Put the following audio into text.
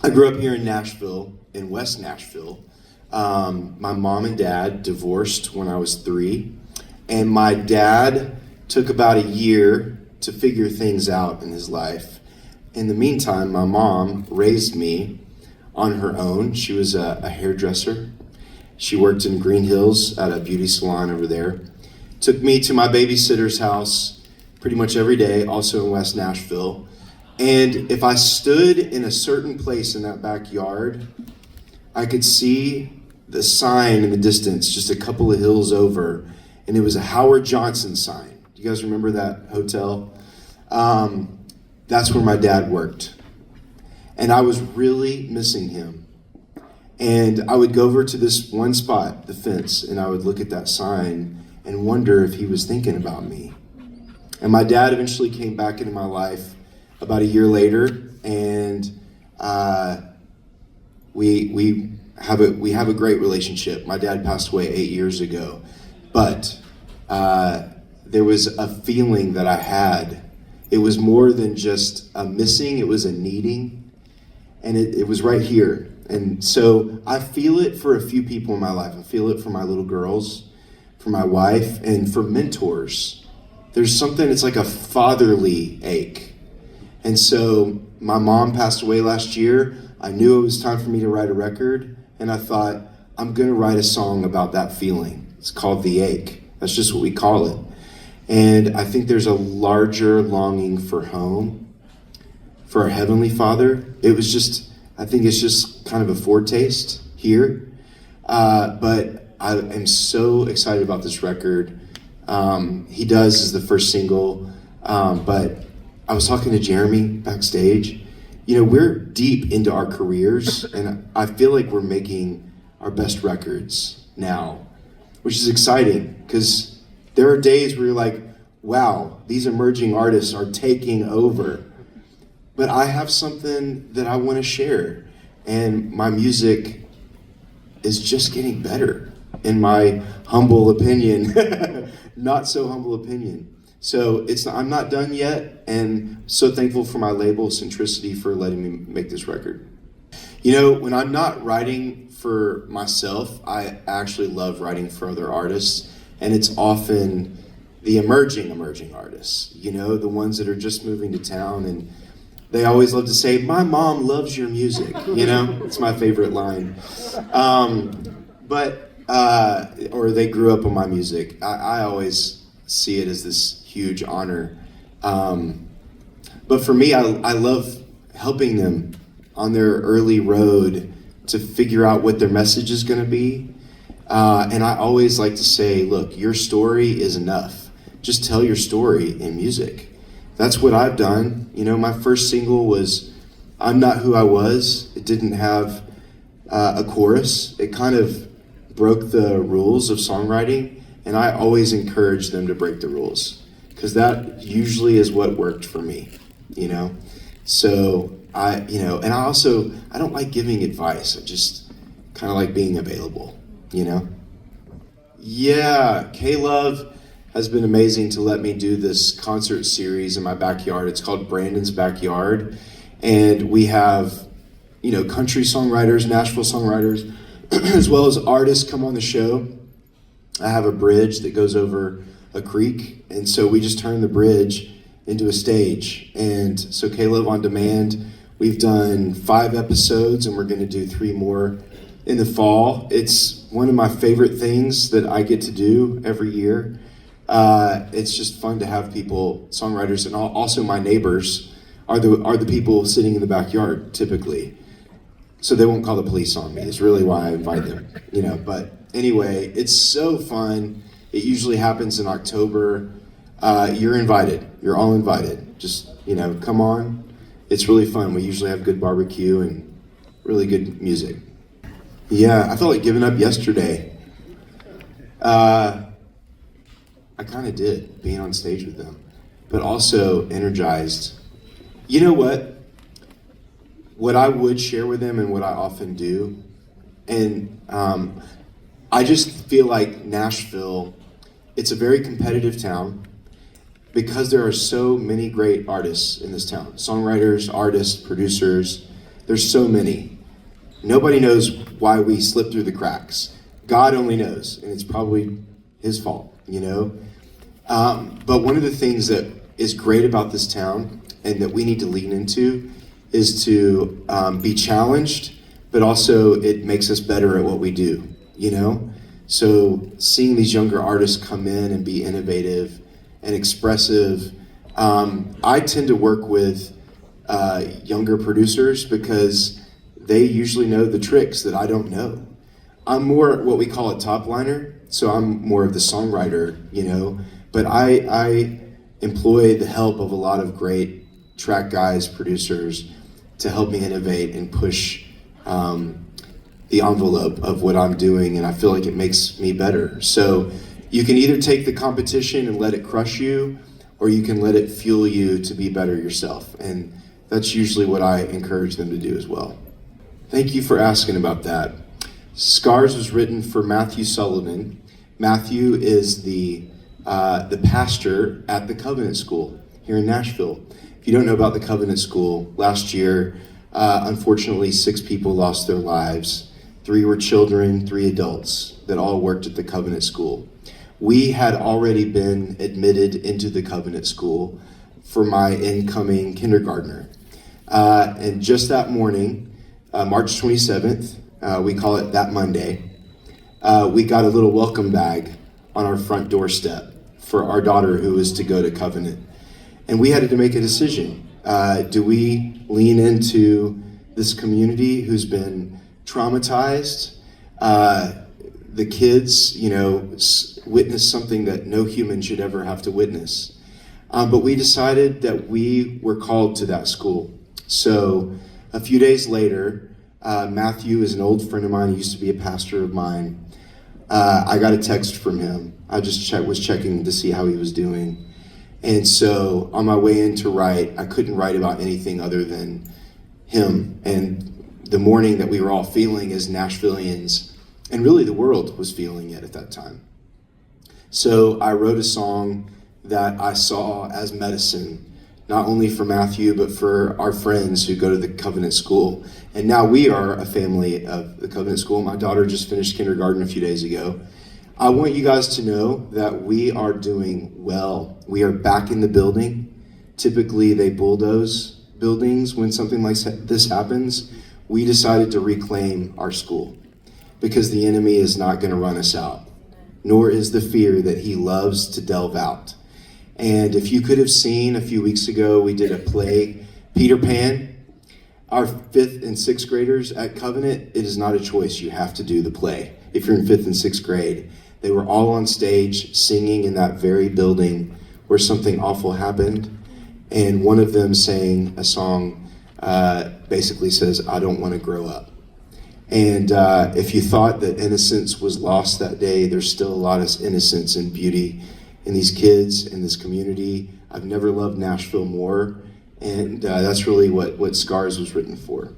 I grew up here in Nashville, in West Nashville. My mom and dad divorced when I was 3, and my dad took about a year to figure things out in his life. In the meantime, my mom raised me on her own. She was a hairdresser. She worked in Green Hills at a beauty salon over there. Took me to my babysitter's house pretty much every day, also in West Nashville. And if I stood in a certain place in that backyard, I could see the sign in the distance, just a couple of hills over, and it was a Howard Johnson sign. Do you guys remember that hotel? That's where my dad worked. And I was really missing him. And I would go over to this one spot, the fence, and I would look at that sign and wonder if he was thinking about me. And my dad eventually came back into my life about a year later, and we have a great relationship. My dad passed away 8 years ago, but there was a feeling that I had. It was more than just a missing, it was a needing, and it was right here. And so I feel it for a few people in my life. I feel it for my little girls, for my wife, and for mentors. There's something, it's like a fatherly ache. And so my mom passed away last year. I knew it was time for me to write a record, and I thought, I'm gonna write a song about that feeling. It's called The Ache. That's just what we call it. And I think there's a larger longing for home, for our Heavenly Father. I think it's just kind of a foretaste here. But I am so excited about this record. He Does is the first single, but I was talking to Jeremy backstage. You know, we're deep into our careers, and I feel like we're making our best records now, which is exciting, because there are days where you're like, wow, these emerging artists are taking over. But I have something that I want to share, and my music is just getting better, in my humble opinion, not so humble opinion. So I'm not done yet, and so thankful for my label, Centricity, for letting me make this record. You know, when I'm not writing for myself, I actually love writing for other artists, and it's often the emerging artists, you know, the ones that are just moving to town, and they always love to say, my mom loves your music, you know? It's my favorite line. Or they grew up on my music. I always see it as this huge honor. But for me, I love helping them on their early road to figure out what their message is gonna be. And I always like to say, look, your story is enough. Just tell your story in music. That's what I've done. You know, my first single was I'm Not Who I Was. It didn't have a chorus. It kind of broke the rules of songwriting, and I always encourage them to break the rules, because that usually is what worked for me, you know? So I don't like giving advice. I just kind of like being available, you know? Yeah, K-Love has been amazing to let me do this concert series in my backyard. It's called Brandon's Backyard. And we have, you know, country songwriters, Nashville songwriters, as well as artists come on the show. I have a bridge that goes over a creek. And so we just turn the bridge into a stage. And so K-Love On Demand, we've done 5 episodes, and we're gonna do 3 more in the fall. It's one of my favorite things that I get to do every year. It's just fun to have people, songwriters, and also my neighbors are the people sitting in the backyard typically. So they won't call the police on me. It's really why I invite them, you know. But anyway, it's so fun. It usually happens in October. You're invited. You're all invited. Just, you know, come on. It's really fun. We usually have good barbecue and really good music. Yeah, I felt like giving up yesterday. I kind of did, being on stage with them, but also energized. You know what? What I would share with them, and what I often do, and I just feel like Nashville, it's a very competitive town because there are so many great artists in this town. Songwriters, artists, producers, There's so many. Nobody knows why we slip through the cracks. God only knows, and it's probably his fault, you know? But one of the things that is great about this town and that we need to lean into is to be challenged, but also it makes us better at what we do, you know? So seeing these younger artists come in and be innovative and expressive, I tend to work with younger producers because they usually know the tricks that I don't know. I'm more what we call a top liner, so I'm more of the songwriter, you know, but I employ the help of a lot of great track guys, producers, to help me innovate and push the envelope of what I'm doing, and I feel like it makes me better. So you can either take the competition and let it crush you, or you can let it fuel you to be better yourself, and that's usually what I encourage them to do as well. Thank you for asking about that. Scars was written for Matthew Sullivan. Matthew is the pastor at the Covenant School here in Nashville. If you don't know about the Covenant School, last year, unfortunately, 6 people lost their lives. 3 were children, 3 adults that all worked at the Covenant School. We had already been admitted into the Covenant School for my incoming kindergartner. And just that morning, March 27th, we call it that Monday, we got a little welcome bag on our front doorstep for our daughter who was to go to Covenant. And we had to make a decision. Do we lean into this community who's been traumatized? The kids, you know, witnessed something that no human should ever have to witness. But we decided that we were called to that school. So a few days later, Matthew is an old friend of mine. He used to be a pastor of mine. I got a text from him. I just was checking to see how he was doing. And so on my way in to write, I couldn't write about anything other than him and the mourning that we were all feeling as Nashvillians, and really the world was feeling it at that time. So I wrote a song that I saw as medicine, not only for Matthew, but for our friends who go to the Covenant School. And now we are a family of the Covenant School. My daughter just finished kindergarten a few days ago. I want you guys to know that we are doing well. We are back in the building. Typically they bulldoze buildings when something like this happens. We decided to reclaim our school because the enemy is not going to run us out, nor is the fear that he loves to delve out. And if you could have seen a few weeks ago, we did a play, Peter Pan. Our 5th and 6th graders at Covenant, it is not a choice. You have to do the play. If you're in 5th and 6th grade, they were all on stage singing in that very building where something awful happened. And one of them sang a song, basically says, "I don't want to grow up." And if you thought that innocence was lost that day, there's still a lot of innocence and beauty in these kids, in this community. I've never loved Nashville more, and that's really what Scars was written for.